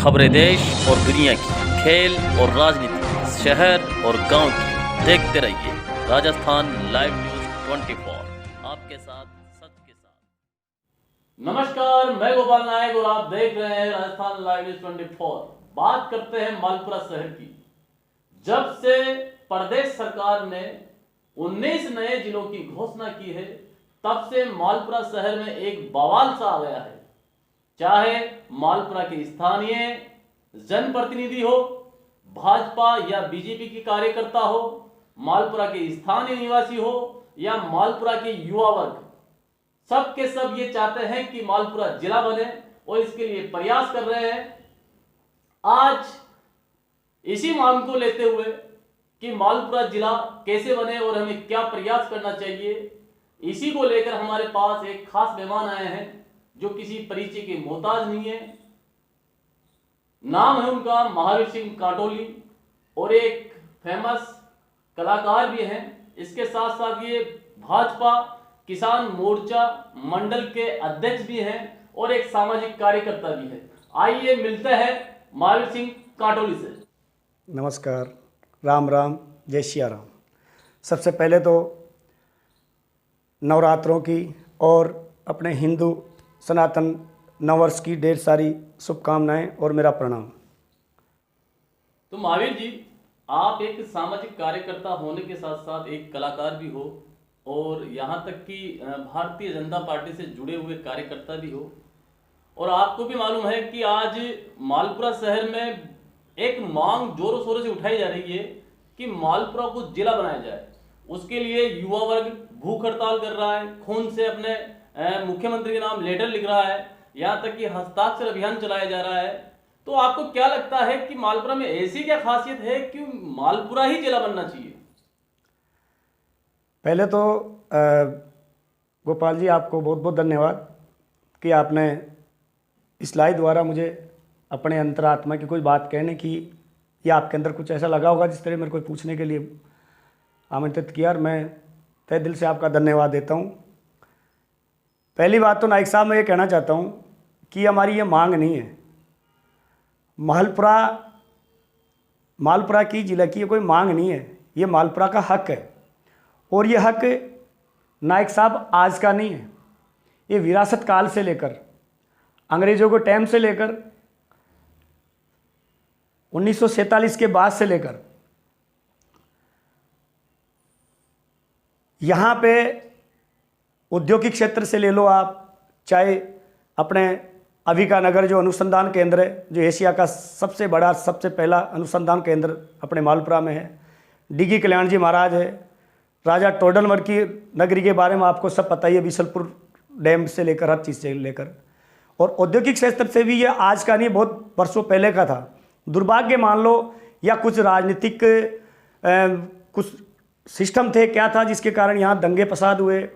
खबरें देश और दुनिया की, खेल और राजनीति, शहर और गांव की, देखते रहिए राजस्थान लाइव न्यूज 24, आपके साथ सच के साथ। नमस्कार, मैं गोपाल नायक और आप देख रहे हैं राजस्थान लाइव न्यूज 24। बात करते हैं मालपुरा शहर की। जब से प्रदेश सरकार ने 19 नए जिलों की घोषणा की है, तब से मालपुरा शहर में एक बवाल सा आ गया है। चाहे मालपुरा के स्थानीय जनप्रतिनिधि हो, भाजपा या बीजेपी के कार्यकर्ता हो, मालपुरा के स्थानीय निवासी हो या मालपुरा के युवा वर्ग, सब के सब ये चाहते हैं कि मालपुरा जिला बने और इसके लिए प्रयास कर रहे हैं। आज इसी मांग को लेते हुए कि मालपुरा जिला कैसे बने और हमें क्या प्रयास करना चाहिए, इसी को लेकर हमारे पास एक खास मेहमान आए हैं जो किसी परिचय के मोहताज नहीं है। नाम है उनका महावीर सिंह काटोली और एक फेमस कलाकार भी हैं। इसके साथ साथ ये भाजपा किसान मोर्चा मंडल के अध्यक्ष भी हैं और एक सामाजिक कार्यकर्ता भी है। आइए मिलते हैं महावीर सिंह काटोली से। नमस्कार, राम राम, जय सिया राम। सबसे पहले तो नवरात्रों की और अपने हिंदू सनातन नववर्ष की ढेर सारी शुभकामनाएं और मेरा प्रणाम। तो महावीर जी, आप एक सामाजिक कार्यकर्ता होने के साथ साथ एक कलाकार भी हो और यहाँ तक कि भारतीय जनता पार्टी से जुड़े हुए कार्यकर्ता भी हो, और आपको भी मालूम है कि आज मालपुरा शहर में एक मांग जोरों शोरों से उठाई जा रही है कि मालपुरा को जिला बनाया जाए। उसके लिए युवा वर्ग भूख हड़ताल कर रहा है, खून से अपने मुख्यमंत्री के नाम लेटर लिख रहा है, यहाँ तक कि हस्ताक्षर अभियान चलाया जा रहा है। तो आपको क्या लगता है कि मालपुरा में ऐसी क्या खासियत है कि मालपुरा ही जिला बनना चाहिए? पहले तो गोपाल जी, आपको बहुत बहुत धन्यवाद कि आपने इस लाइव द्वारा मुझे अपने अंतरात्मा की कोई बात कहने की, या आपके अंदर कुछ ऐसा लगा होगा जिस तरह मेरे को पूछने के लिए आमंत्रित किया, और मैं तहे दिल से आपका धन्यवाद देता हूँ। पहली बात तो नाइक साहब, मैं ये कहना चाहता हूँ कि हमारी ये मांग नहीं है। मालपुरा की जिला की ये कोई मांग नहीं है, ये मालपुरा का हक है। और ये हक नाइक साहब आज का नहीं है, ये विरासत काल से लेकर, अंग्रेज़ों के टाइम से लेकर, 1947 के बाद से लेकर यहाँ पे औद्योगिक क्षेत्र से ले लो आप, चाहे अपने अविका नगर जो अनुसंधान केंद्र है, जो एशिया का सबसे बड़ा सबसे पहला अनुसंधान केंद्र अपने मालपुरा में है, डीगी कल्याण जी महाराज है, राजा टोडरमल की नगरी के बारे में आपको सब पता ही है, बीसलपुर डैम से लेकर हर चीज़ से लेकर। और औद्योगिक क्षेत्र से भी ये आज का नहीं, बहुत वर्षों पहले का था। दुर्भाग्य मान लो या कुछ राजनीतिक कुछ सिस्टम थे, क्या था, जिसके कारण यहाँ दंगे फसाद हुए।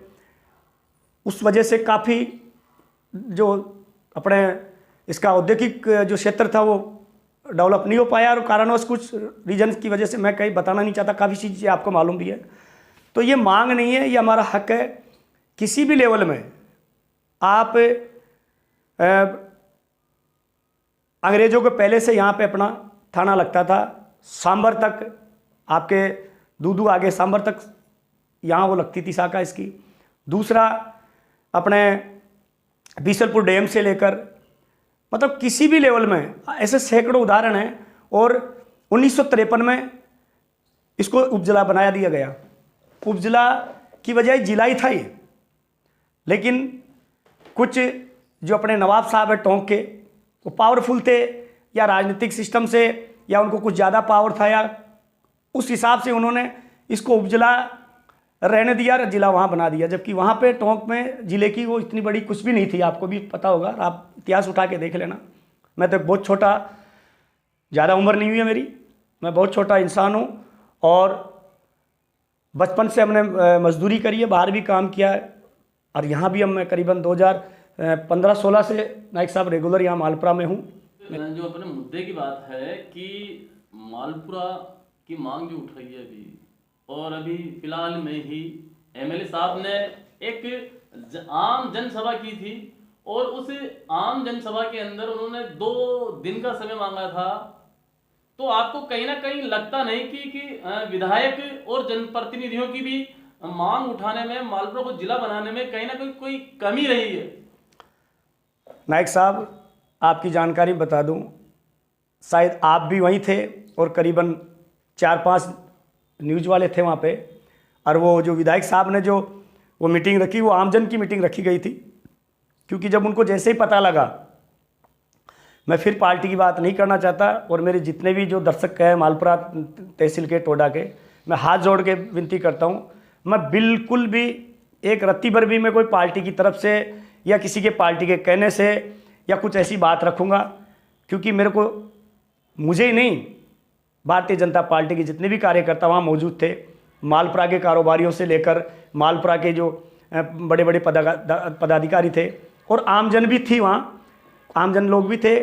उस वजह से काफ़ी जो अपने इसका औद्योगिक जो क्षेत्र था वो डेवलप नहीं हो पाया, और कारणवश कुछ रीजन की वजह से मैं कहीं बताना नहीं चाहता, काफ़ी चीज़ें आपको मालूम भी है। तो ये मांग नहीं है, ये हमारा हक है। किसी भी लेवल में आप अंग्रेज़ों के पहले से यहाँ पे अपना थाना लगता था, सांबर तक, आपके दूदू आगे सांबर तक यहाँ वो लगती थी शाखा इसकी। दूसरा अपने बीसलपुर डैम से लेकर, मतलब किसी भी लेवल में ऐसे सैकड़ों उदाहरण हैं। और 1953 में इसको उपजिला बना दिया गया। उपजिला की बजाय जिला ही था ये, लेकिन कुछ जो अपने नवाब साहब है टोंक के, वो पावरफुल थे, या राजनीतिक सिस्टम से, या उनको कुछ ज़्यादा पावर था, या उस हिसाब से उन्होंने इसको उपजिला रहने दिया और जिला वहाँ बना दिया। जबकि वहाँ पे टोंक में जिले की वो इतनी बड़ी कुछ भी नहीं थी, आपको भी पता होगा, आप इतिहास उठा के देख लेना। मैं तो बहुत छोटा, ज़्यादा उम्र नहीं हुई है मेरी, मैं बहुत छोटा इंसान हूँ, और बचपन से हमने मजदूरी करी है, बाहर भी काम किया है, और यहाँ भी मैं करीबन 2015-16 से नाइक साहब रेगुलर यहाँ मालपुरा में हूँ। जो अपने मुद्दे की बात है कि मालपुरा की मांग जो उठाई है अभी, और अभी फिलहाल में ही एमएलए साहब ने एक आम जनसभा की थी और उस आम जनसभा के अंदर उन्होंने 2 दिन का समय मांगा था। तो आपको कहीं ना कहीं लगता नहीं कि विधायक और जनप्रतिनिधियों की भी मांग उठाने में, मालपुरा को जिला बनाने में कहीं ना कहीं कोई कमी रही है? नायक साहब, आपकी जानकारी बता दूं, शायद आप भी वहीं थे और करीबन 4-5 न्यूज़ वाले थे वहाँ पे। और वो जो विधायक साहब ने जो वो मीटिंग रखी, वो आमजन की मीटिंग रखी गई थी। क्योंकि जब उनको जैसे ही पता लगा, मैं फिर पार्टी की बात नहीं करना चाहता, और मेरे जितने भी जो दर्शक हैं मालपुरा तहसील के, टोडा के, मैं हाथ जोड़ के विनती करता हूँ, मैं बिल्कुल भी एक रत्ती भर भी मैं कोई पार्टी की तरफ से या किसी के पार्टी के कहने से या कुछ ऐसी बात रखूँगा। क्योंकि मुझे ही नहीं, भारतीय जनता पार्टी के जितने भी कार्यकर्ता वहाँ मौजूद थे, मालपुरा के कारोबारियों से लेकर मालपुरा के जो बड़े बड़े पदाधिकारी थे, और आमजन भी थी वहाँ, आमजन लोग भी थे।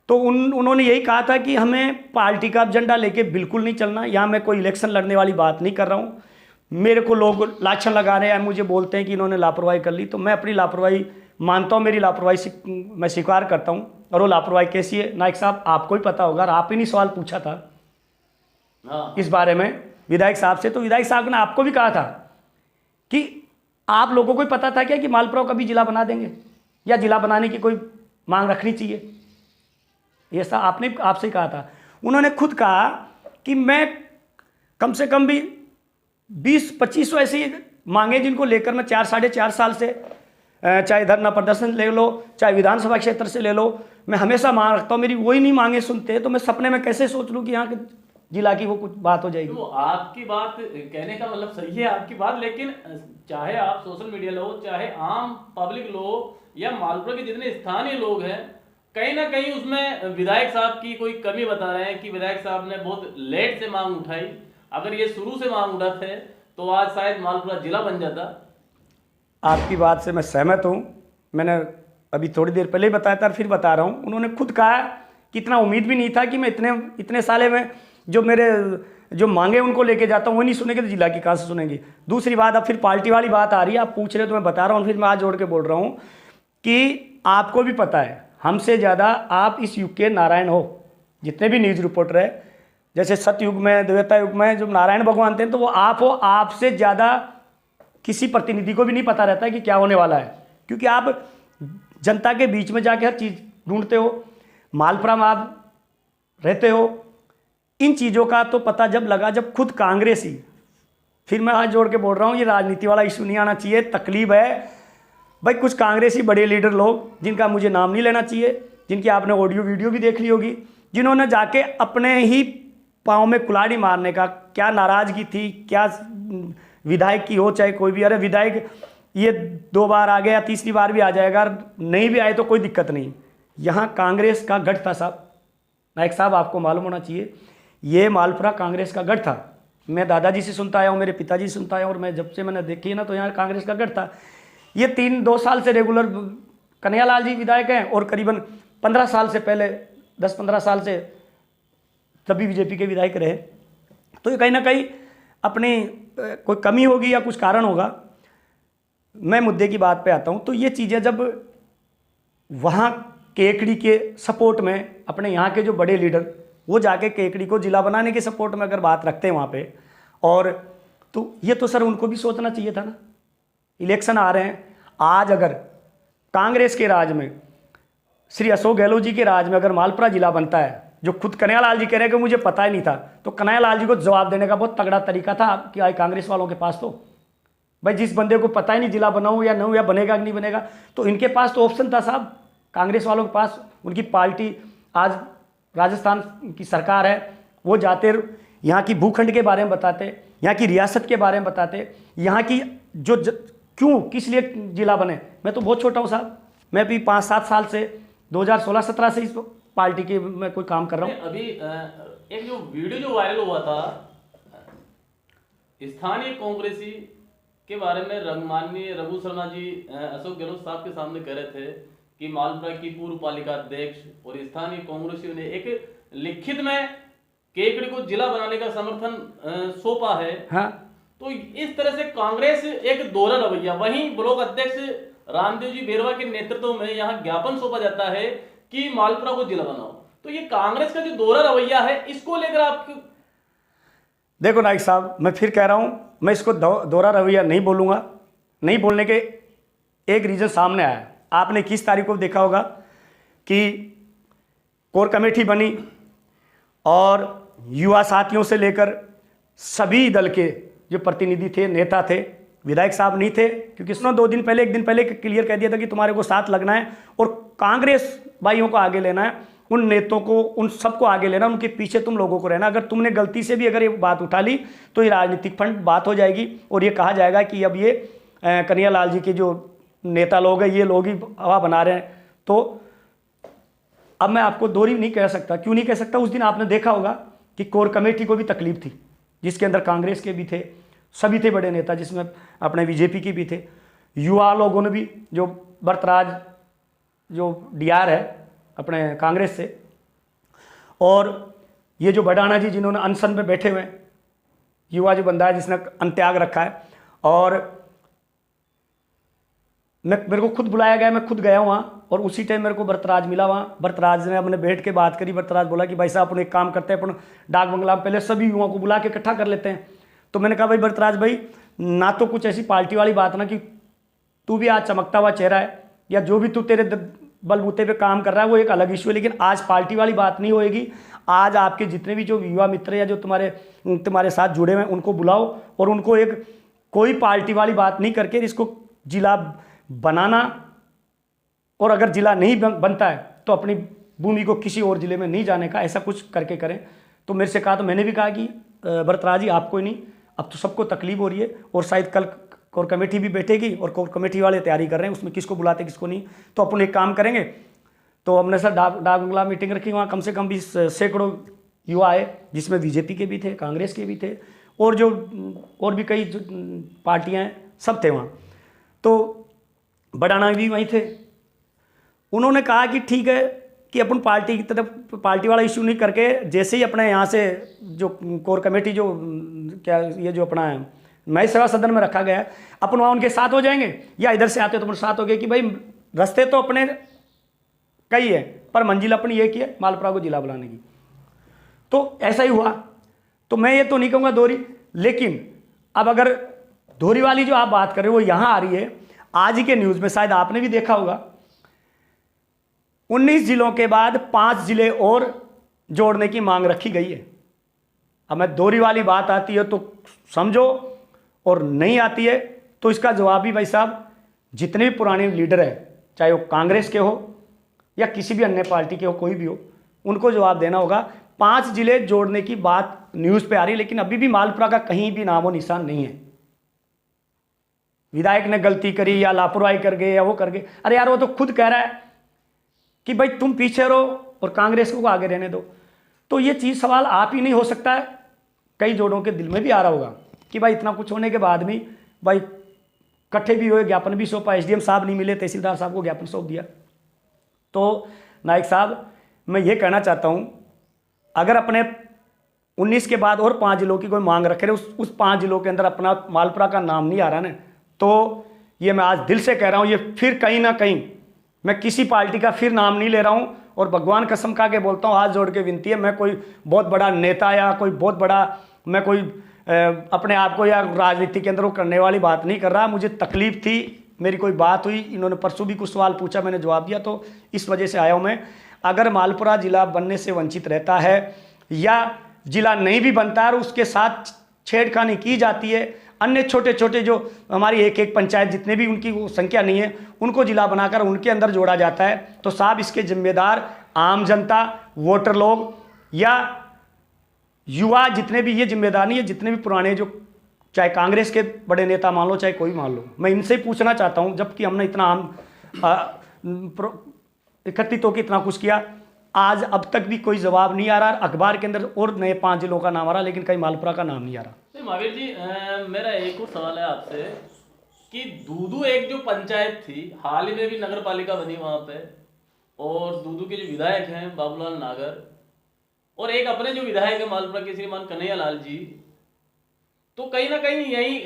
तो उन्होंने यही कहा था कि हमें पार्टी का एजेंडा लेके बिल्कुल नहीं चलना। यहाँ मैं कोई इलेक्शन लड़ने वाली बात नहीं कर रहा हूँ। मेरे को लोग लाछन लगा रहे हैं, मुझे बोलते हैं कि इन्होंने लापरवाही कर ली, तो मैं अपनी लापरवाही मानता हूँ, मेरी लापरवाही मैं स्वीकार करता हूँ। और वो लापरवाही कैसी है, नायक साहब आपको ही पता होगा, और आप ही नहीं सवाल पूछा था इस बारे में विधायक साहब से। तो विधायक साहब ने आपको भी कहा था कि आप लोगों को ही पता था क्या कि मालपुरा कभी जिला बना देंगे या जिला बनाने की कोई मांग रखनी चाहिए, ये सब आपने आपसे कहा था। उन्होंने खुद कहा कि मैं कम से कम भी 20-25 ऐसी मांगे जिनको लेकर मैं 4-4.5 साल से, चाहे धरना प्रदर्शन ले लो, चाहे विधानसभा क्षेत्र से ले लो, मैं हमेशा मांग रखता हूँ। मेरी वही नहीं मांगे सुनते, तो मैं सपने में कैसे सोच लूँ कि यहाँ के जिला की वो कुछ बात हो जाएगी। तो आपकी बात कहने का मतलब सही है आपकी बात, लेकिन चाहे आप सोशल मीडिया लो, चाहे आम पब्लिक लो, या मालपुरा के जितने स्थानीय लोग हैं, कहीं ना कहीं उसमें विधायक साहब की कोई कमी बता रहे हैं कि विधायक साहब ने बहुत लेट से मांग उठाई। अगर ये शुरू से मांग उठाते तो आज शायद मालपुरा जिला बन जाता। आपकी बात से मैं सहमत हूँ। मैंने अभी थोड़ी देर पहले ही बताया था, फिर बता रहा हूँ। उन्होंने खुद कहा कि इतना उम्मीद भी नहीं था कि मैं इतने साले में जो मेरे जो मांगे उनको लेके जाता हूँ वो नहीं सुनेंगे तो जिला की कहाँ से सुनेंगी। दूसरी बात, अब फिर पार्टी वाली बात आ रही है, आप पूछ रहे हो तो मैं बता रहा हूँ, फिर मैं हाथ जोड़ के बोल रहा हूँ कि आपको भी पता है हमसे ज़्यादा आप इस युग के नारायण हो। जितने भी न्यूज़ रिपोर्टर है, जैसे सतयुग में, देवता युग में जो नारायण भगवान थे, तो वो आप हो। आपसे ज़्यादा किसी प्रतिनिधि को भी नहीं पता रहता है कि क्या होने वाला है, क्योंकि आप जनता के बीच में जाके हर चीज़ ढूंढते हो, मालपुरा में आप रहते हो। इन चीज़ों का तो पता जब लगा जब खुद कांग्रेस ही, फिर मैं हाथ जोड़ के बोल रहा हूँ, ये राजनीति वाला इशू नहीं आना चाहिए। तकलीफ है भाई, कुछ कांग्रेसी बड़े लीडर लोग, जिनका मुझे नाम नहीं लेना चाहिए, जिनकी आपने ऑडियो वीडियो भी देख ली होगी, जिन्होंने जाके अपने ही पाँव में कुल्हाड़ी मारने का, क्या नाराज़गी थी, क्या विधायक की हो चाहे कोई भी, अरे विधायक ये 2 बार आ गया, तीसरी बार भी आ जाएगा, नहीं भी आए तो कोई दिक्कत नहीं। यहाँ कांग्रेस का गढ़ था साहब, नायक साहब आपको मालूम होना चाहिए, ये मालपुरा कांग्रेस का गढ़ था। मैं दादाजी से सुनता आया हूँ, मेरे पिताजी से सुनता आया हूँ, और मैं जब से मैंने देखी है ना, तो यहाँ कांग्रेस का गढ़ था। ये 3-2 साल से रेगुलर कन्हैयालाल जी विधायक हैं, और करीबन 15 साल से पहले, 10-15 साल से तभी बीजेपी के विधायक रहे। तो ये कहीं ना कहीं अपनी कोई कमी होगी या कुछ कारण होगा। मैं मुद्दे की बात पे आता हूँ। तो ये चीज़ें जब वहाँ केकड़ी के सपोर्ट में, अपने यहाँ के जो बड़े लीडर, वो जाके केकड़ी को जिला बनाने के सपोर्ट में अगर बात रखते हैं वहाँ पे, और तो ये तो सर उनको भी सोचना चाहिए था ना। इलेक्शन आ रहे हैं, आज अगर कांग्रेस के राज में, श्री अशोक गहलोत जी के राज में अगर मालपुरा जिला बनता है, जो खुद कन्हैयालाल जी कह रहे हैं कि मुझे पता ही नहीं था, तो कन्हैयालाल जी को जवाब देने का बहुत तगड़ा तरीका था कि आज कांग्रेस वालों के पास, तो भाई जिस बंदे को पता ही नहीं जिला बनाऊँ या नहीं, या बनेगा कि नहीं बनेगा, तो इनके पास तो ऑप्शन था साहब, कांग्रेस वालों के पास। उनकी पार्टी आज राजस्थान की सरकार है, वो जाते यहाँ की भूखंड के बारे में बताते, यहाँ की रियासत के बारे में बताते, यहाँ की क्यों किस लिए जिला बने। मैं तो बहुत छोटा हूँ साहब, मैं भी 5-7 साल से 2016-17 से इस पार्टी के मैं कोई काम कर रहा हूँ। अभी एक जो वीडियो जो वायरल हुआ था स्थानीय कांग्रेसी के बारे में, माननीय रघु शर्मा जी अशोक गहलोत साहब के सामने कह रहे थे कि मालपुरा की पूर्व पालिका अध्यक्ष और स्थानीय कांग्रेसियों ने एक लिखित में केकड़ी को जिला बनाने का समर्थन सौंपा है। हाँ, तो इस तरह से कांग्रेस एक दोहरा रवैया, वहीं ब्लॉक अध्यक्ष रामदेव जी बेरवा के नेतृत्व में यहाँ ज्ञापन सौंपा जाता है कि मालपुरा को जिला बनाओ। तो ये कांग्रेस का जो दोहरा रवैया है, इसको लेकर आप देखो नाइक साहब, मैं फिर कह रहा हूं, मैं इसको दोहरा रवैया नहीं बोलूंगा। नहीं बोलने के एक रीजन सामने आया। आपने 21 तारीख को देखा होगा कि कोर कमेटी बनी और युवा साथियों से लेकर सभी दल के जो प्रतिनिधि थे, नेता थे, विधायक साहब नहीं थे, क्योंकि उसने 2 दिन पहले 1 दिन पहले क्लियर कह दिया था कि तुम्हारे को साथ लगना है और कांग्रेस भाइयों को आगे लेना है, उन नेताओं को, उन सबको आगे लेना, उनके पीछे तुम लोगों को रहना। अगर तुमने गलती से भी अगर ये बात उठा ली तो ये राजनीतिक फंड बात हो जाएगी और ये कहा जाएगा कि अब ये कन्हैयालाल जी के जो नेता लोग हैं, ये लोग ही हवा बना रहे हैं। तो अब मैं आपको दोहरी नहीं कह सकता। क्यों नहीं कह सकता? उस दिन आपने देखा होगा कि कोर कमेटी को भी तकलीफ थी, जिसके अंदर कांग्रेस के भी थे, सभी थे बड़े नेता, जिसमें अपने बीजेपी के भी थे। युवा लोगों ने भी, जो बरतराज जो डीआर है अपने कांग्रेस से, और ये जो बडाना जी जिन्होंने अनशन पे बैठे हुए हैं, युवा जो बंदा है जिसने अंत्याग रखा है, और मेरे को खुद बुलाया गया, मैं खुद गया वहाँ और उसी टाइम मेरे को बरतराज मिला वहाँ। बरतराज ने अपने बैठ के बात करी। बरतराज बोला कि भाई साहब अपन एक काम करते हैं, अपन डाक बंगला में पहले सभी युवाओं को बुला के इकट्ठा कर लेते हैं। तो मैंने कहा भाई बरतराज भाई, ना तो कुछ ऐसी पार्टी वाली बात ना कि तू भी आज चमकता हुआ चेहरा है, या जो भी तू तेरे बलबूते पे काम कर रहा है वो एक अलग इशू है, लेकिन आज पार्टी वाली बात नहीं होएगी। आज आपके जितने भी जो युवा मित्र या जो तुम्हारे साथ जुड़े हुए हैं उनको बुलाओ और उनको एक कोई पार्टी वाली बात नहीं करके इसको जिला बनाना, और अगर जिला नहीं बनता है तो अपनी भूमि को किसी और जिले में नहीं जाने का, ऐसा कुछ करके करें। तो मेरे से कहा, तो मैंने भी कहा कि बरतराज जी आपको ही नहीं, अब तो सबको तकलीफ हो रही है और शायद कल कोर कमेटी भी बैठेगी और कोर कमेटी वाले तैयारी कर रहे हैं, उसमें किसको बुलाते किसको नहीं। तो अपन एक काम करेंगे। तो हमने सर डाक बंगला मीटिंग रखी, वहाँ कम से कम भी सैकड़ों युवा आए, जिसमें बीजेपी के भी थे, कांग्रेस के भी थे, और भी कई पार्टियाँ हैं, सब थे वहाँ। तो बडाना भी वहीं थे। उन्होंने कहा कि ठीक है कि अपन पार्टी की तरफ पार्टी वाला इशू नहीं करके, जैसे ही अपने यहाँ से जो कोर कमेटी जो क्या ये जो अपना है मैं सेवा सदन में रखा गया है, अपन वहाँ उनके साथ हो जाएंगे, या इधर से आते तो अपन साथ हो गए कि भाई रास्ते तो अपने कई है पर मंजिल अपनी एक ही है, मालपुरा को जिला बनाने की। तो ऐसा ही हुआ। तो मैं ये तो नहीं कहूँगा दोहरी, लेकिन अब अगर दोहरी वाली जो आप बात कर रहे हो वो यहाँ आ रही है। आज ही के न्यूज़ में शायद आपने भी देखा होगा, 19 जिलों के बाद 5 जिले और जोड़ने की मांग रखी गई है। अब मैं दोहरी वाली बात आती है तो समझो, और नहीं आती है तो इसका जवाब भी भाई साहब जितने भी पुराने लीडर हैं, चाहे वो कांग्रेस के हो या किसी भी अन्य पार्टी के हो, कोई भी हो, उनको जवाब देना होगा। 5 जिले जोड़ने की बात न्यूज़ पे आ रही है, लेकिन अभी भी मालपुरा का कहीं भी नामो निशान नहीं है। विधायक ने गलती करी या लापरवाही कर गए या वो कर गए, अरे यार वो तो खुद कह रहा है कि भाई तुम पीछे रहो और कांग्रेस को आगे रहने दो। तो ये चीज़ सवाल आप ही नहीं हो सकता है, कई जोड़ों के दिल में भी आ रहा होगा कि भाई इतना कुछ होने के बाद भी भाई इकट्ठे भी हुए, ज्ञापन भी सौंपा, एसडीएम साहब नहीं मिले, तहसीलदार साहब को ज्ञापन सौंप दिया। तो नायक साहब मैं ये कहना चाहता हूँ, अगर अपने 19 के बाद और 5 जिलों की कोई मांग रखे रहे, उस 5 जिलों के अंदर अपना मालपुरा का नाम नहीं आ रहा ना, तो ये मैं आज दिल से कह रहा हूँ, ये फिर कहीं ना कहीं मैं किसी पार्टी का फिर नाम नहीं ले रहा हूँ और भगवान कसम खा के बोलता हूँ, हाथ जोड़ के विनती है, मैं कोई बहुत बड़ा नेता या कोई बहुत बड़ा मैं कोई अपने आप को या राजनीति के अंदर वो करने वाली बात नहीं कर रहा। मुझे तकलीफ थी, मेरी कोई बात हुई, इन्होंने परसों भी कुछ सवाल पूछा, मैंने जवाब दिया, तो इस वजह से आया हूँ मैं। अगर मालपुरा जिला बनने से वंचित रहता है या जिला नहीं भी बनता है और उसके साथ छेड़खानी की जाती है, अन्य छोटे छोटे जो हमारी एक एक पंचायत जितने भी उनकी वो संख्या नहीं है उनको जिला बनाकर उनके अंदर जोड़ा जाता है, तो साहब इसके जिम्मेदार आम जनता, वोटर लोग या युवा, जितने भी ये जिम्मेदार नहीं है, जितने भी पुराने जो चाहे कांग्रेस के बड़े नेता मान लो चाहे कोई मान लो, मैं इनसे पूछना चाहता हूँ, जबकि हमने इतना एकत्रित होकर इतना कुछ किया, आज अब तक भी कोई जवाब नहीं आ रहा। अखबार के अंदर और नए 5 जिलों का नाम आ रहा, लेकिन कहीं मालपुरा का नाम नहीं आ रहा। तो महावीर जी, मेरा एक और सवाल है आपसे कि दूदू एक जो पंचायत थी, हाल ही में भी नगर पालिका बनी वहां पे, और दूदू के जो विधायक हैं बाबूलाल नागर और एक अपने जो विधायक है मालपुरा के श्रीमान कन्हैयालाल जी, तो कहीं ना कहीं यही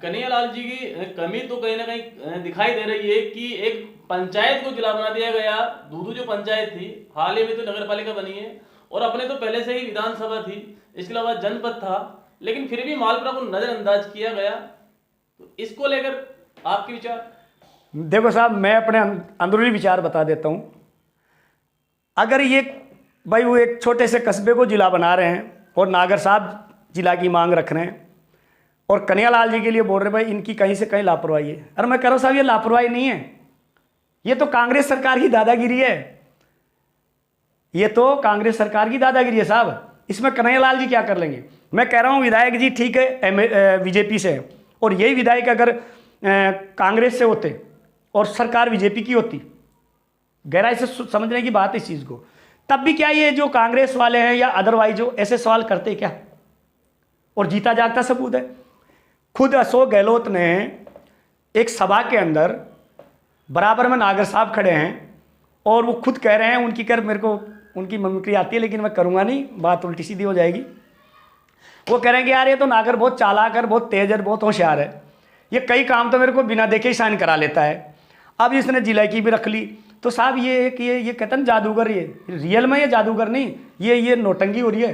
कन्हैयालाल जी की कमी तो कहीं ना कहीं दिखाई दे रही है कि एक पंचायत को जिला बना दिया गया। दूदू जो पंचायत थी हाल ही में तो नगर पालिका बनी है, और अपने तो पहले से ही विधानसभा थी, इसके अलावा जनपद था, लेकिन फिर भी मालपुरा को नजरअंदाज किया गया। तो इसको लेकर आपके विचार? देखो साहब, मैं अपने अंदरूनी विचार बता देता हूँ। अगर ये भाई वो एक छोटे से कस्बे को जिला बना रहे हैं और नागर साहब जिला की मांग रख रहे हैं और कन्हैयालाल जी के लिए बोल रहे भाई इनकी कहीं से कहीं लापरवाही है, अरे मैं कह रहा हूँ साहब ये लापरवाही नहीं है, ये तो कांग्रेस सरकार की दादागिरी है, ये तो कांग्रेस सरकार की दादागिरी है साहब। इसमें कन्हैयालाल जी क्या कर लेंगे? मैं कह रहा हूँ विधायक जी ठीक है बीजेपी से है, और यही विधायक अगर कांग्रेस से होते और सरकार बीजेपी की होती, गहराई से समझने की बात है इस चीज़ को, तब भी क्या ये जो कांग्रेस वाले हैं या अदरवाइज जो ऐसे सवाल करते क्या? और जीता जागता सबूत है, खुद अशोक गहलोत ने एक सभा के अंदर बराबर में नागर साहब खड़े हैं और वो खुद कह रहे हैं, उनकी कर मेरे को उनकी मिमिक्री आती है लेकिन मैं करूँगा नहीं, बात उल्टी सीधी हो जाएगी। वो कह रहे हैं कि यार ये तो नागर बहुत चालाक है, बहुत तेज है, बहुत होशियार है, ये कई काम तो मेरे को बिना देखे ही साइन करा लेता है। अब इसने जिले की भी रख ली, तो साहब ये कहते हैं जादूगर, ये रियल में ये जादूगर नहीं, ये नोटंकी हो रही है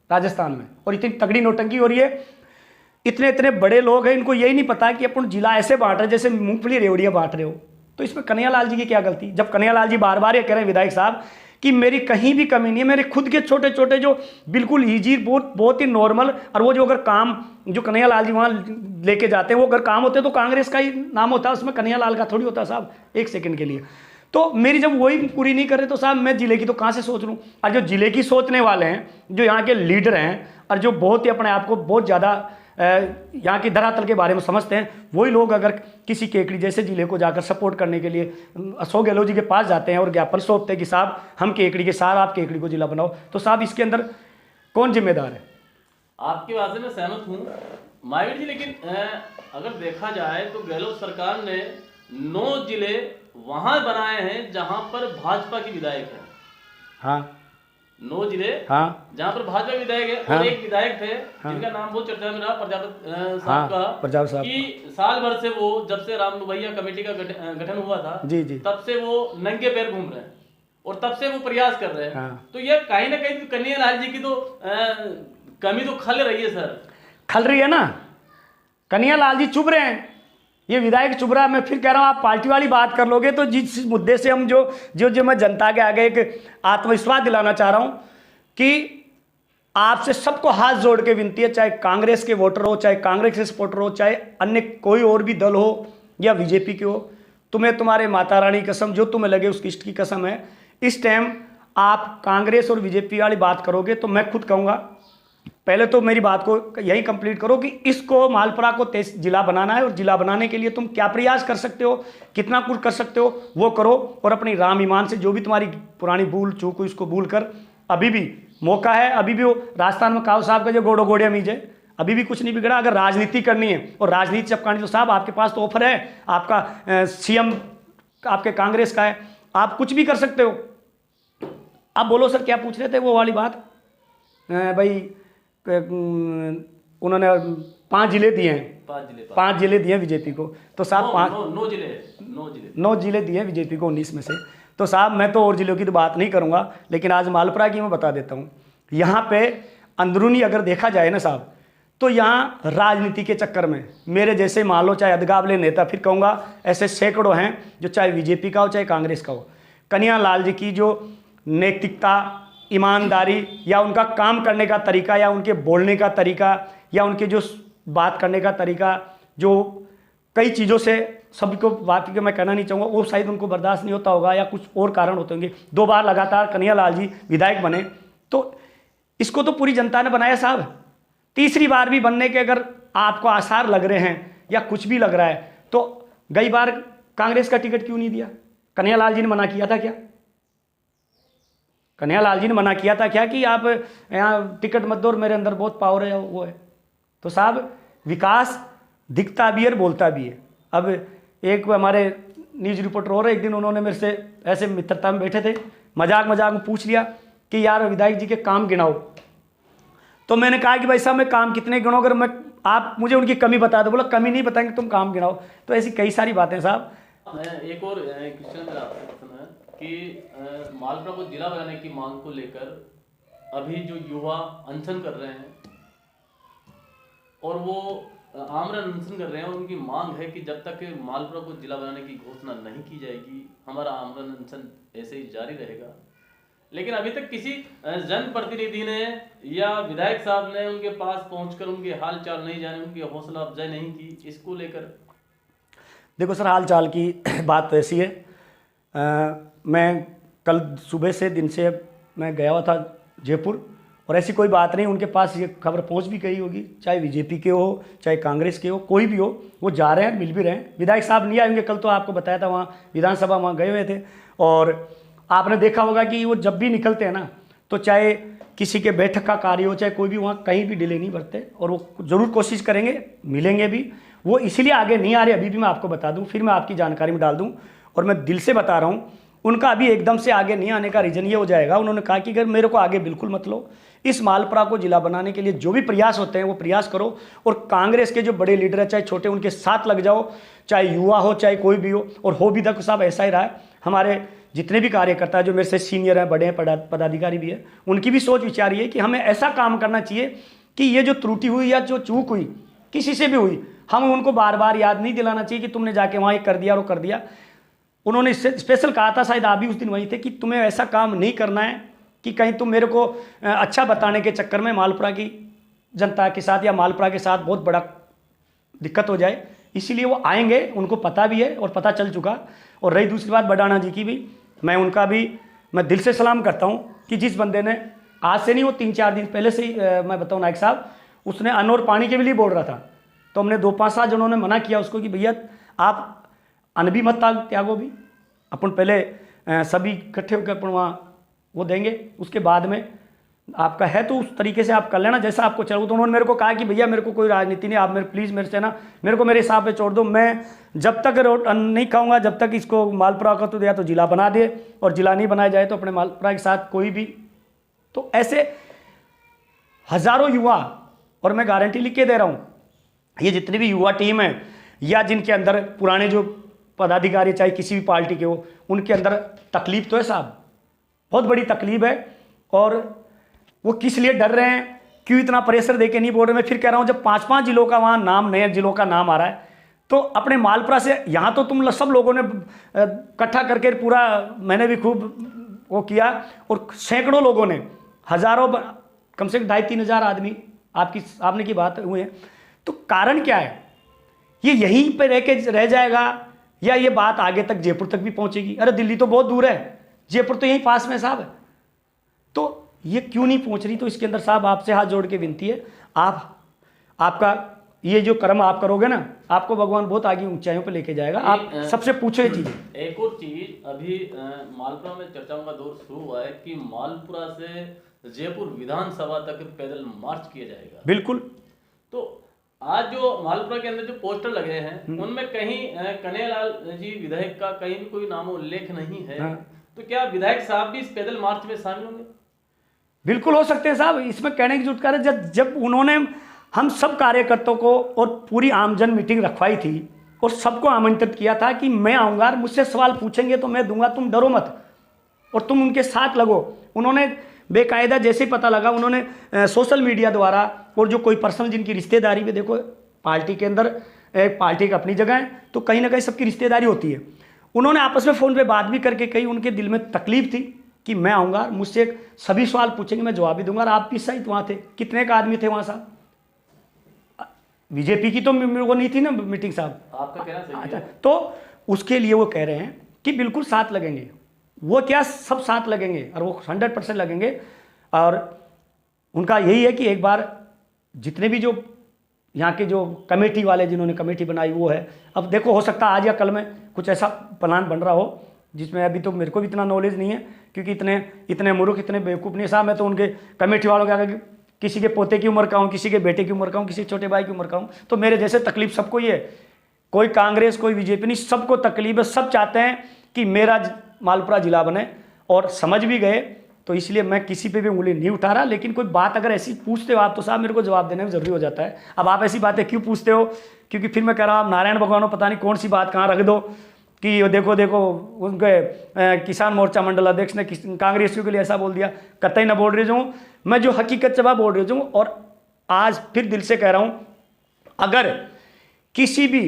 राजस्थान में, और इतनी तगड़ी नोटंकी हो रही है। इतने इतने बड़े लोग हैं, इनको यही नहीं पता कि अपन जिला ऐसे बांट रहे जैसे मूंगफली रेवड़ियाँ बांट रहे हो। तो इसमें कन्हैयालाल जी की क्या गलती? जब कन्हैयालाल जी बार बार ये कह रहे हैं विधायक साहब कि मेरी कहीं भी कमी नहीं है, मेरे खुद के छोटे छोटे जो बिल्कुल ईजी बहुत ही नॉर्मल, और वो जो अगर काम जो कन्हैयालाल जी वहाँ लेके जाते हैं वो अगर काम होते तो कांग्रेस का ही नाम होता है, उसमें कन्हैयालाल का थोड़ी होता साहब एक सेकंड के लिए। तो मेरी जब वही पूरी नहीं कर रहे तो साहब मैं जिले की तो कहाँ से सोच लूँ? और जो जिले की सोचने वाले हैं, जो यहाँ के लीडर हैं और जो बहुत ही अपने आप को बहुत ज़्यादा यहाँ की धरातल के बारे में समझते हैं, वही लोग अगर किसी केकड़ी जैसे जिले को जाकर सपोर्ट करने के लिए अशोक गहलोत जी के पास जाते हैं और ज्ञापन सौंपते हैं कि साहब हम केकड़ी के साथ आप केकड़ी को जिला बनाओ, तो साहब इसके अंदर कौन जिम्मेदार है? आपकी बात से मैं सहमत हूँ माहिर जी, लेकिन अगर देखा जाए तो गहलोत सरकार ने 9 जिले वहां बनाए हैं जहां पर भाजपा की विधायक है। हाँ, 9 जिले हाँ, जहां पर भाजपा विधायक है। हाँ, और एक विधायक थे जिनका नाम बहुत चर्चा में रहा, प्रजापत साहब का, प्रजापत साहब कि साल भर से वो जब से राम भैया कमेटी का गठन हुआ था जी जी, तब से वो नंगे पैर घूम रहे हैं और तब से वो प्रयास कर रहे हैं। हाँ। तो ये कहीं ना कहीं कन्हैयालाल जी की तो कमी तो खल रही है सर। खल रही है ना, कन्हैयालाल जी चुभ रहे हैं, ये विधायक चुभ रहा है। मैं फिर कह रहा हूँ आप पार्टी वाली बात कर लोगे तो जिस मुद्दे से हम जो मैं जनता के आगे एक आत्मविश्वास दिलाना चाह रहा हूँ कि आपसे सबको हाथ जोड़ के विनती है, चाहे कांग्रेस के वोटर हो, चाहे कांग्रेस के सपोर्टर हो, चाहे अन्य कोई और भी दल हो या बीजेपी के हो, तुम्हें तुम्हारे माता रानी कसम जो तुम्हें लगे उसकी इष्ट की कसम है, इस टाइम आप कांग्रेस और बीजेपी वाली बात करोगे तो मैं खुद कहूँगा पहले तो मेरी बात को यही कंप्लीट करो कि इसको मालपुरा को जिला बनाना है, और जिला बनाने के लिए तुम क्या प्रयास कर सकते हो, कितना कुछ कर सकते हो वो करो, और अपनी राम ईमान से जो भी तुम्हारी पुरानी भूल चूक हुई उसको भूल कर अभी भी मौका है। अभी भी वो राजस्थान में काव साहब का जो गोड़ो गोड़िया मीज है, अभी भी कुछ नहीं बिगड़ा। अगर राजनीति करनी है और राजनीति चपकानी तो साहब आपके पास तो ऑफर है, आपका सीएम आपके कांग्रेस का है, आप कुछ भी कर सकते हो। आप बोलो सर क्या पूछ रहे थे वो वाली बात? भाई उन्होंने 5 जिले दिए हैं, 5 जिले दिए बीजेपी को, तो साहब 9 जिले दिए बीजेपी को 19 में से। तो साहब मैं तो और जिलों की तो बात नहीं करूंगा, लेकिन आज मालपुरा की मैं बता देता हूं। यहाँ पे अंदरूनी अगर देखा जाए ना साहब, तो यहाँ राजनीति के चक्कर में मेरे जैसे मान लो चाहे अदगावले नेता, फिर कहूँगा ऐसे सैकड़ों हैं जो चाहे बीजेपी का हो चाहे कांग्रेस का हो, कन्हैयालाल जी की जो नैतिकता, ईमानदारी या उनका काम करने का तरीका या उनके बोलने का तरीका या उनके जो बात करने का तरीका, जो कई चीज़ों से सभी को बात के मैं कहना नहीं चाहूँगा, वो शायद उनको बर्दाश्त नहीं होता होगा या कुछ और कारण होते होंगे। 2 बार लगातार कन्हैयालाल जी विधायक बने, तो इसको तो पूरी जनता ने बनाया साहब। तीसरी बार भी बनने के अगर आपको आसार लग रहे हैं या कुछ भी लग रहा है, तो गई बार कांग्रेस का टिकट क्यों नहीं दिया? कन्हैयालाल जी ने मना किया था क्या? कन्हैयालाल जी ने मना किया था क्या कि आप यहाँ टिकट मत दो और मेरे अंदर बहुत पावर है वो है? तो साहब विकास दिखता भी है और बोलता भी है। अब एक हमारे न्यूज़ रिपोर्टर और एक दिन उन्होंने मेरे से ऐसे मित्रता में बैठे थे, मजाक में पूछ लिया कि यार विधायक जी के काम गिनाओ। तो मैंने कहा कि भाई साहब मैं काम कितने गिनाऊं? अगर मैं आप मुझे उनकी कमी बता दो। बोला कमी नहीं बताएंगे, तुम काम गिनाओ। तो ऐसी कई सारी बातें साहब। एक और क्वेश्चन मेरा आपसे प्रश्न है कि मालपुरा को जिला बनाने की मांग को लेकर अभी जो युवा अनशन कर रहे हैं और वो आमरण अनशन कर रहे हैं, और उनकी मांग है कि जब तक मालपुरा को जिला बनाने की घोषणा नहीं की जाएगी हमारा आमरण अनशन ऐसे ही जारी रहेगा। लेकिन अभी तक किसी जनप्रतिनिधि ने या विधायक साहब ने उनके पास पहुंचकर उनके हाल चाल नहीं जाने, उनकी हौसला अफजाई नहीं की। इसको लेकर देखो सर, हाल चाल की बात तो ऐसी है, मैं कल सुबह से दिन से मैं गया हुआ था जयपुर, और ऐसी कोई बात नहीं, उनके पास ये खबर पहुंच भी गई होगी, चाहे बीजेपी के हो चाहे कांग्रेस के हो, कोई भी हो, वो जा रहे हैं, मिल भी रहे हैं। विधायक साहब नहीं आए होंगे, कल तो आपको बताया था वहाँ विधानसभा वहाँ गए हुए थे। और आपने देखा होगा कि वो जब भी निकलते हैं ना, तो चाहे किसी के बैठक का कार्य हो चाहे कोई भी, वहाँ कहीं भी डिले नहीं बरते, और वो ज़रूर कोशिश करेंगे, मिलेंगे भी। वो इसीलिए आगे नहीं आ रहे, अभी भी मैं आपको बता दूं, फिर मैं आपकी जानकारी में डाल दूं, और मैं दिल से बता रहा हूं, उनका अभी एकदम से आगे नहीं आने का रीज़न ये हो जाएगा, उन्होंने कहा कि अगर मेरे को आगे बिल्कुल मत लो, इस मालपुरा को जिला बनाने के लिए जो भी प्रयास होते हैं वो प्रयास करो, और कांग्रेस के जो बड़े लीडर हैं चाहे छोटे, उनके साथ लग जाओ, चाहे युवा हो चाहे कोई भी हो। और हो भी तक साहब ऐसा ही रहा है, हमारे जितने भी कार्यकर्ता हैं जो मेरे से सीनियर हैं, बड़े हैं, पदाधिकारी भी हैं, उनकी भी सोच विचार ये है कि हमें ऐसा काम करना चाहिए कि ये जो त्रुटि हुई या जो चूक हुई किसी से भी हुई, हम उनको बार बार याद नहीं दिलाना चाहिए कि तुमने जाके वहाँ ये कर दिया और कर दिया। उन्होंने इससे स्पेशल कहा था, शायद आप भी उस दिन वहीं थे, कि तुम्हें ऐसा काम नहीं करना है कि कहीं तुम मेरे को अच्छा बताने के चक्कर में मालपुरा की जनता के साथ या मालपुरा के साथ बहुत बड़ा दिक्कत हो जाए। इसीलिए वो आएंगे, उनको पता भी है और पता चल चुका। और रही दूसरी बात बडाना जी की भी, मैं दिल से सलाम करता हूँ कि जिस बंदे ने आज से नहीं, वो 3-4 दिन पहले से ही मैं बताऊँ नायक साहब, उसने अन्न और पानी के भी लिए बोल रहा था, तो हमने 2-5 जनों ने मना किया उसको कि भैया आप अन्न भी मत त्यागो, भी अपन पहले सभी इकट्ठे होकर अपन वहाँ वो देंगे, उसके बाद में आपका है तो उस तरीके से आप कर लेना जैसा आपको चलो। तो उन्होंने मेरे को कहा कि भैया मेरे को कोई राजनीति नहीं, आप प्लीज़ मेरे से ना, मेरे को मेरे हिसाब पे छोड़ दो, मैं जब तक अन्न नहीं खाऊंगा, जब तक इसको मालपुरा का तो या तो जिला बना दे, और जिला नहीं बनाया जाए तो अपने मालपुरा के साथ कोई भी। तो ऐसे हज़ारों युवा, और मैं गारंटी लिख के दे रहा हूँ, ये जितनी भी युवा टीम है या जिनके अंदर पुराने जो पदाधिकारी चाहे किसी भी पार्टी के हो, उनके अंदर तकलीफ तो है साहब, बहुत बड़ी तकलीफ है। और वो किस लिए डर रहे हैं, क्यों इतना प्रेशर देके नहीं बोल रहे। मैं फिर कह रहा हूँ, जब 5-5 जिलों का वहाँ नाम, नए जिलों का नाम आ रहा है, तो अपने मालपुरा से, यहाँ तो तुम सब लोगों ने इकट्ठा करके पूरा, मैंने भी खूब वो किया, और सैकड़ों लोगों ने, हज़ारों, कम से कम 2,500-3 हज़ार आदमी आपने की बात हुए हैं। तो कारण क्या है, ये यहीं पे रह जाएगा या ये बात आगे तक जयपुर तक भी पहुंचेगी? अरे दिल्ली तो बहुत दूर है, जयपुर तो यहीं पास में साहब है, तो ये क्यों नहीं पहुंच रही? तो इसके अंदर साहब आपसे हाथ जोड़ के विनती है, आपका ये जो कर्म आप करोगे ना, आपको भगवान बहुत आगे ऊंचाइयों पे लेके जाएगा। आप सबसे पूछो ये चीज़। एक और चीज, अभी मालपुरा में चर्चाओं का दौर शुरू हुआ है कि मालपुरा से जयपुर विधानसभा तक पैदल मार्च किया जाएगा। बिल्कुल। तो आज जो मालपुरा के अंदर जो पोस्टर लगे हैं उनमें कहीं कन्हैयालाल जी विधायक का कहीं भी कोई नाम उल्लेख नहीं है। हाँ। तो क्या विधायक साहब भी इस पैदल मार्च में शामिल होंगे? बिल्कुल हो सकते हैं साहब, इसमें कहने की जरूरत है। जब उन्होंने हम सब कार्यकर्ताओं को और पूरी आमजन मीटिंग रखवाई थी और सबको आमंत्रित किया था कि मैं आऊँगा, मुझसे सवाल पूछेंगे तो मैं दूंगा, तुम डरो मत और तुम उनके साथ लगो। उन्होंने बेकायदा जैसे ही पता लगा, उन्होंने सोशल मीडिया द्वारा, और जो कोई पर्सनल जिनकी रिश्तेदारी में, देखो पार्टी के अंदर पार्टी की अपनी जगह है, तो कहीं ना कहीं सबकी रिश्तेदारी होती है। उन्होंने आपस में फ़ोन पे बात भी करके कही, उनके दिल में तकलीफ थी कि मैं आऊँगा, मुझसे सभी सवाल पूछेंगे, मैं जवाब भी दूंगा। और आप भी सहित वहाँ थे, कितने का आदमी थे वहाँ साहब? बीजेपी की तो वो नहीं थी ना मीटिंग साहब, आपका कहना सही है। तो उसके लिए वो कह रहे हैं कि बिल्कुल साथ लगेंगे, वो क्या सब साथ लगेंगे और वो 100% लगेंगे। और उनका यही है कि एक बार जितने भी जो यहाँ के जो कमेटी वाले जिन्होंने कमेटी बनाई वो है, अब देखो हो सकता है आज या कल में कुछ ऐसा प्लान बन रहा हो जिसमें अभी तो मेरे को भी इतना नॉलेज नहीं है, क्योंकि इतने मूर्ख, इतने बेवकूफ़ नहीं साहब। मैं तो उनके कमेटी वालों के आगे किसी के पोते की उम्र का हूँ, किसी के बेटे की उम्र का हूँ, किसी छोटे भाई की उम्र का हूँ, तो मेरे जैसे तकलीफ सबको ही है। कोई कांग्रेस, कोई बीजेपी नहीं, सबको तकलीफ है। सब चाहते हैं कि मेरा मालपुरा जिला बने, और समझ भी गए तो इसलिए मैं किसी पे भी उंगली नहीं उठा रहा। लेकिन कोई बात अगर ऐसी पूछते हो आप तो साहब मेरे को जवाब देने में ज़रूरी हो जाता है। अब आप ऐसी बातें क्यों पूछते हो? क्योंकि फिर मैं कह रहा हूँ आप नारायण भगवान पता नहीं कौन सी बात कहाँ रख दो कि देखो देखो उनके किसान मोर्चा मंडल अध्यक्ष ने कांग्रेसियों के लिए ऐसा बोल दिया। कतई ना बोल रही हूँ मैं, जो हकीकत जवाब बोल रही हूँ। और आज फिर दिल से कह रहा हूँ, अगर किसी भी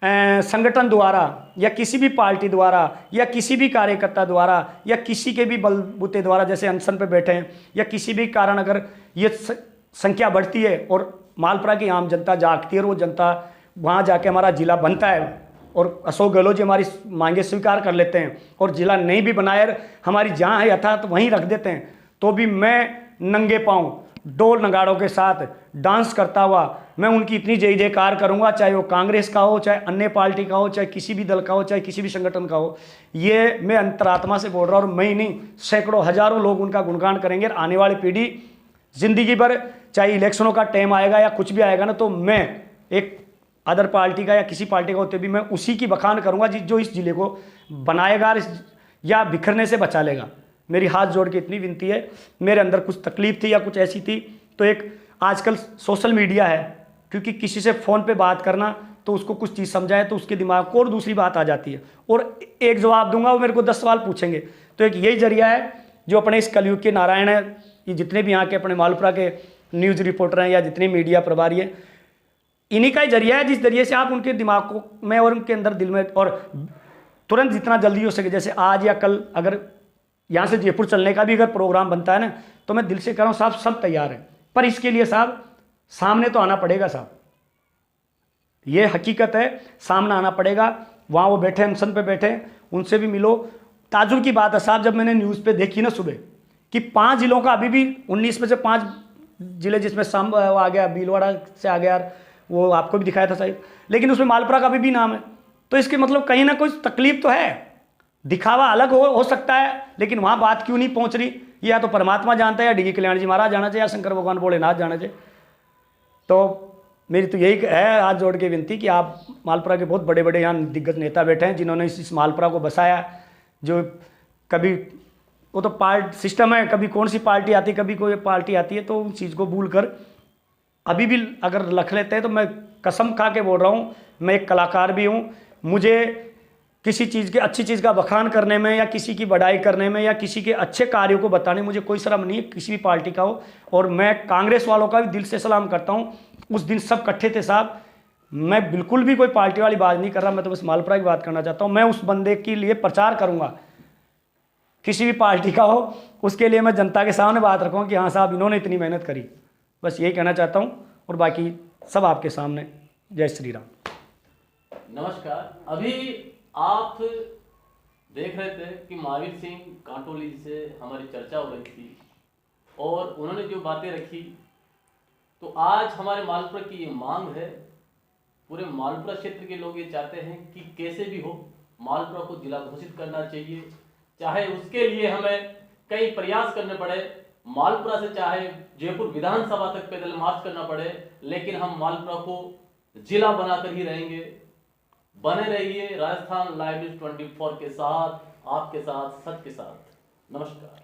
संगठन द्वारा या किसी भी पार्टी द्वारा या किसी भी कार्यकर्ता द्वारा या किसी के भी बलबूते द्वारा, जैसे अनशन पे बैठे हैं, या किसी भी कारण अगर ये संख्या बढ़ती है और मालपुरा की आम जनता जागती है और वो जनता वहाँ जाके हमारा जिला बनता है और अशोक गहलोत जी हमारी मांगे स्वीकार कर लेते हैं और जिला नहीं भी बनाए, हमारी जहाँ है यथार्थ तो वहीं रख देते हैं, तो भी मैं नंगे पाँव ढोल नगाड़ों के साथ डांस करता हुआ मैं उनकी इतनी जय जयकार करूंगा, चाहे वो कांग्रेस का हो, चाहे अन्य पार्टी का हो, चाहे किसी भी दल का हो, चाहे किसी भी संगठन का हो। ये मैं अंतरात्मा से बोल रहा हूँ और मैं ही नहीं, सैकड़ों हजारों लोग उनका गुणगान करेंगे। आने वाली पीढ़ी जिंदगी भर, चाहे इलेक्शनों का टाइम आएगा या कुछ भी आएगा ना, तो मैं एक अदर पार्टी का या किसी पार्टी का होते भी मैं उसी की बखान करूंगा जो इस जिले को बनाएगा या बिखरने से बचा लेगा। मेरी हाथ जोड़ के इतनी विनती है, मेरे अंदर कुछ तकलीफ थी या कुछ ऐसी थी तो एक आजकल सोशल मीडिया है, क्योंकि किसी से फ़ोन पे बात करना तो उसको कुछ चीज़ समझाए तो उसके दिमाग को और दूसरी बात आ जाती है और एक जवाब दूंगा वो मेरे को 10 सवाल पूछेंगे। तो एक यही जरिया है जो अपने इस कलयुग के नारायण है, ये जितने भी यहाँ के अपने मालपुरा के न्यूज़ रिपोर्टर हैं या जितने मीडिया प्रभारी हैं, इन्हीं का ही जरिया है जिस जरिए से आप उनके दिमाग को में और उनके अंदर दिल में और तुरंत जितना जल्दी हो सके, जैसे आज या कल अगर यहाँ से जयपुर चलने का भी अगर प्रोग्राम बनता है ना, तो मैं दिल से कह रहा हूँ साहब सब तैयार हैं, पर इसके लिए साहब सामने तो आना पड़ेगा साहब, ये हकीकत है, सामने आना पड़ेगा। वहाँ वो बैठे अनशन पे बैठे, उनसे भी मिलो। ताजुब की बात है साहब, जब मैंने न्यूज़ पे देखी ना सुबह कि 5 जिलों का अभी भी 19 में से 5 जिले, जिसमें संब आ गया, भीलवाड़ा से आ गया, वो आपको भी दिखाया था शायद, लेकिन उसमें मालपुरा का भी नाम है, तो इसके मतलब कहीं ना कोई तकलीफ तो है। दिखावा अलग हो सकता है, लेकिन वहाँ बात क्यों नहीं पहुँच रही, या तो परमात्मा जानता है या डी कल्याण जी महाराज जाना चाहिए या शंकर भगवान भोलेनाथ जाना चाहिए। तो मेरी तो यही है हाथ जोड़ के विनती कि आप मालपुरा के बहुत बड़े बड़े यहाँ दिग्गज नेता बैठे हैं जिन्होंने इस मालपुरा को बसाया, जो कभी वो तो सिस्टम है, कभी कौन सी पार्टी आती है, कभी कोई पार्टी आती है, तो उस चीज़ को भूल कर अभी भी अगर रख लेते हैं तो मैं कसम खा के बोल रहा हूँ, मैं एक कलाकार भी हूँ। मुझे किसी चीज़ के अच्छी चीज़ का बखान करने में या किसी की बढ़ाई करने में या किसी के अच्छे कार्यों को बताने में मुझे कोई शर्म नहीं है, किसी भी पार्टी का हो। और मैं कांग्रेस वालों का भी दिल से सलाम करता हूँ। उस दिन सब इकट्ठे थे साहब, मैं बिल्कुल भी कोई पार्टी वाली बात नहीं कर रहा, मैं तो बस मालपुरा की बात करना चाहता हूँ। मैं उस बंदे के लिए प्रचार करूँगा, किसी भी पार्टी का हो, उसके लिए मैं जनता के सामने बात रखूँगा कि हाँ साहब इन्होंने इतनी मेहनत करी। बस यही कहना चाहता हूँ और बाकी सब आपके सामने। जय श्री राम। नमस्कार। अभी आप देख रहे थे कि महावीर सिंह कांटोली से हमारी चर्चा हो रही थी और उन्होंने जो बातें रखी, तो आज हमारे मालपुरा की ये मांग है, पूरे मालपुरा क्षेत्र के लोग ये चाहते हैं कि कैसे भी हो मालपुरा को जिला घोषित करना चाहिए, चाहे उसके लिए हमें कई प्रयास करने पड़े, मालपुरा से चाहे जयपुर विधानसभा तक पैदल मार्च करना पड़े, लेकिन हम मालपुरा को जिला बनाकर ही रहेंगे। बने रहिए राजस्थान लाइव न्यूज़ 24 के साथ, आपके साथ, सच के साथ। नमस्कार।